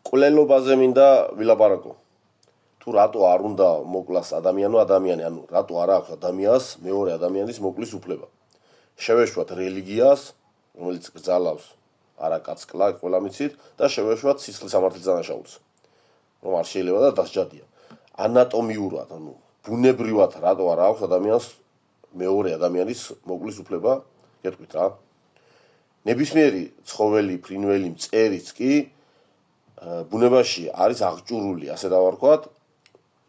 კვლელობაზე მინდა ვილაპარაკო. თუ რატო არ უნდა მოკლას ადამიანი, ანუ რატო არ აქვს ადამიანს მეორე ადამიანის მოკლის უფლება. შევეშვათ რელიგიას, რომელიც გძალავს არა კაცკლა, ყველა მიცით და შევეშვათ სისხლის სამართლის დანაშაულს. რომ არ შეიძლება და დასჯადია. ანატომიურად, ანუ ბუნებრივად რატო არ აქვს ადამიანს მეორე ადამიანის მოკლის უფლება, გეტყვით რა. ნებისმიერი ცხოველი, ფრინველი, მწერიც კი ბუნებაში არის აღჭურვილი, ასე დავარქვათ,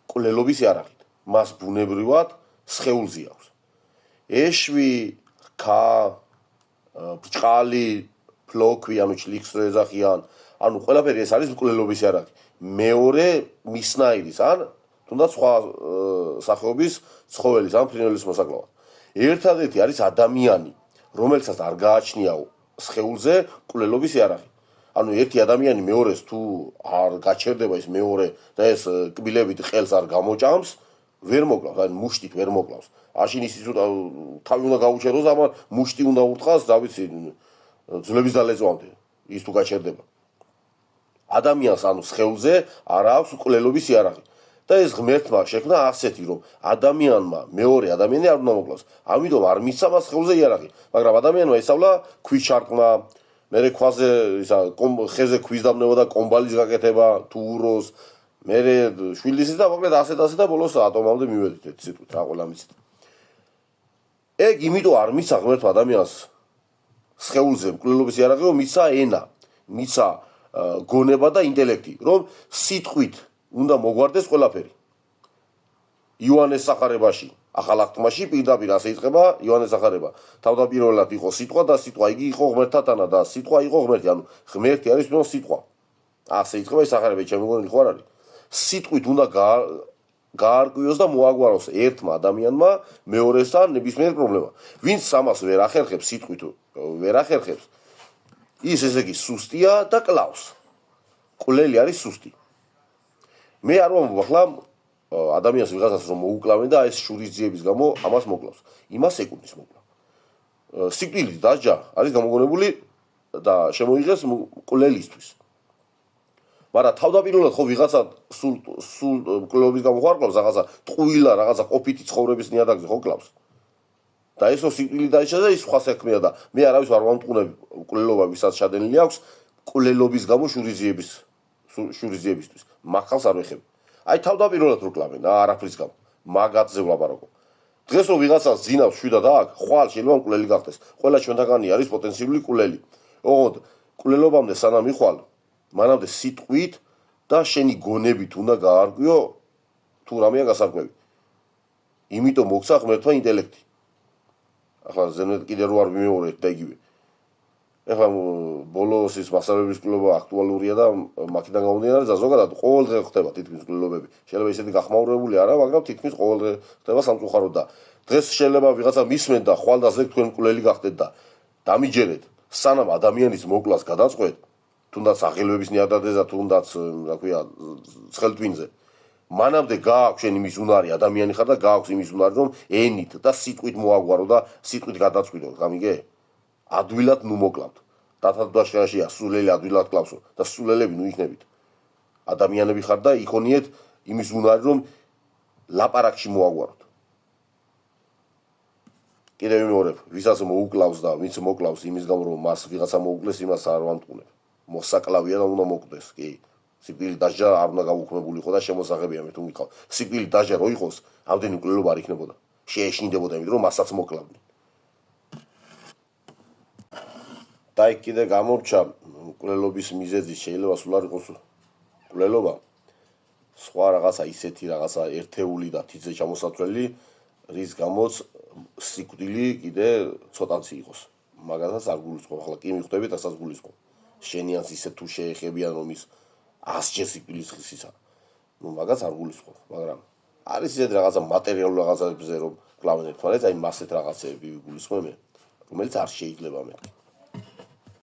კვლელობის იარაღით. მას ბუნებრივად სხეულზე აქვს. ეშვი, რქა, ბრჭყალი, ფლოქვი, ანუ ჩლიქს რო ეძახიან, ანუ ყველაფერი ეს არის კვლელობის იარაღი. მეორე მისნაირის, ან თუნდაც სხვა სახეობის ცხოველის, ან ფრინველის მოსაკლავად. ერთადერთი არის ადამიანი, რომელსაც არ გააჩნია სხეულზე კვლელობის იარაღი. ანუ ერთი ადამიანი მეორეს თუ არ გაჩერდება ის მეორე და ეს კბილებით ყელს არ გამოჭამს, ვერ მოკლავს, ან მუშტით ვერ მოკლავს. აშინ ის თავი უნდა გაუჩეროს, ამან მუშტი უნდა ურტყას, რა ვიცი, ძვლების დალეწვამდე, ის თუ გაჩერდება. ადამიანს ანუ სხეულზე არ აქვს კვლელობის იარაღი. და ეს ღმერთმა შექმნა ასეთი, რომ ადამიანმა მეორე ადამიანი არ უნდა მოკლას. ამიტომ არ მისცა მას სხეულზე იარაღი, მაგრამ ადამიანმა ესწავლა ქვის ჩარკმა, მერე ქვაზე ხეზე ქვის დამნევა და კომბალის გაკეთება, თუ უროს, მერე შვილის და მოკლედ ასე და ბოლოს ატომამდე მივედით ეს სიტყვით რა ყველა მიცით. ეგ იმიტომ არ მისცა ღმერთმა ადამიანს სხეულზე კვლელობის იარაღი, რომ მისცა ენა, მისცა გონება და ინტელექტი, რომ სიტყვით უნდა მოგვარდეს ყველაფერი. იოანეს სახარებაში, ახალ აღთქმაში პირდაპირ ასე იწყება იოანეს სახარება. თავდაპირველად იყო სიტყვა და სიტყვა იგი იყო ღმერთთანა და სიტყვა იყო ღმერთი, ანუ ღმერთი არის თვითონ სიტყვა. ასე იწყება ეს სახარება, ჩემი მგონი ხო არ არის. სიტყვით უნდა გაარკვიოს და მოაგვაროს ერთმა ადამიანმა მეორესთან ნებისმიერ პრობლემა. ვინც ამას ვერ ახერხებს სიტყვით, ვერ ახერხებს, ის ესე იგი სუსტია და კლავს. კვლელი არის სუსტი. მე არ ვამბობ ახლა ადამიანს ვიღაცას რომ მოუკლავენ და ეს შურისძიების გამო ამას მოკლავს. იმას ეკუთვნის მოკლა. სიკვდილით დასჯა არის გამოგონებული და შემოიღეს კვლელისთვის. მაგრამ თავდაპირველად ხო ვიღაცა სულ კვლელობის გამო ხო არ კლავს რაღაცა ტყუილა, რაღაცა ყოფითი ცხოვრების ნიადაგზე ხო კლავს. და ესო სიკვდილი დაიჭრა და ის სხვა საქმეა და მე არავის არ ვამტყუნებ კვლელობა ვისაც შადენილი აქვს კვლელობის გამო შურისძიებისთვის. მახალს არ ვეხები. აი თავდაპირველად რო კლავენ და არაფრის გამო. მაგათზე ვლაპარაკო. დღეს რო ვიღაცას ძინავს შვიდად აქ, ხვალ შეიძლება მკვლელი გახდეს. ყველა ჩვენთაგანი არის პოტენციური კვლელი. ოღონდ კვლელობამდე სანამ იხვალ, მანამდე სიტყვით და შენი გონებით უნდა გაარკვიო თუ რამეა გასარკვევი. იმიტომ მოგცა ღმერთმა ინტელექტი. ახლა ზემოთ კიდე რო არ ვიმეორეთ და იგივე. ახლა ბოლოს ის მასალების კვლევა აქტუალურია და მაქედან გამომდინარე და ზოგადად ყოველ დღე ხდება თითქმის კვლევები. შეიძლება ისეთი გახმაურებული არა, მაგრამ თითქმის ყოველ დღე ხდება სამწუხაროდ და დღეს შეიძლება ვიღაცა მისმენ და ხვალდაზე თქვენ კვლელი გახდეთ და დამიჯერეთ, სანამ ადამიანის მოკლას გადაწყვეტ, თუნდაც აღელვების ნიადაგზე და თუნდაც, რა ქვია, ცხელტვინზე. მანამდე გააქვს შენ იმის უნარი, ადამიანი ხარ და გააქვს იმის უნარი, რომ ენით და სიტყვით მოაგვარო და სიტყვით გადაწყვიტო, გამიგე? ადვილად ნუ მოკლავთ. დათადვაშაშია სულელი ადვილად კლავსო და სულელები ნუ იქნებით. ადამიანები ხარ და იქონიეთ იმის უნარი, რომ ლაპარაკში მოაგვაროთ. კიდევ ვიმეორებ, ვისაც მოუკლავს და ვინც მოკლავს იმის გამო, რომ მას ვიღაცა მოუკლეს, იმას არ ვამტყუნებ. მოსაკლავია და უნდა მოკვდეს, კი. სიკვდილით დასჯა არ უნდა გაუქმებული იყო და შემოსაღებია მე თუ მითხავ. სიკვდილით დასჯა რო იყოს, ამდენი კვლელობა არ იქნებოდა. შეეშინდებოდა, იმიტომ რომ მასაც მოკლავდნენ. და იქ კიდე გამორჩა კვლელობის მიზეზი შეიძლება სულ არ იყოს კვლელობა. სხვა რაღაცა ისეთი რაღაცა ერთეული და თითზე ჩამოსათვლელი, რის გამოც სიკვდილი კიდე ცოტაცი იყოს. მაგათაც არ გულისხმობ, ახლა კი მიხვდებით, ასაც გულისხმობ. შენიანს ისე თუ შეეხებიან, რომ ის 100-ჯერ სიკვდილის ხისისა. ნუ მაგაც არ გულისხმობ, მაგრამ არის ისეთი რაღაცა მატერიალური რაღაცებზე რომ კლავენ ერთმანეთს, აი მასეთ რაღაცები გულისხმობ მე, რომელიც არ შეიძლება მეთქი.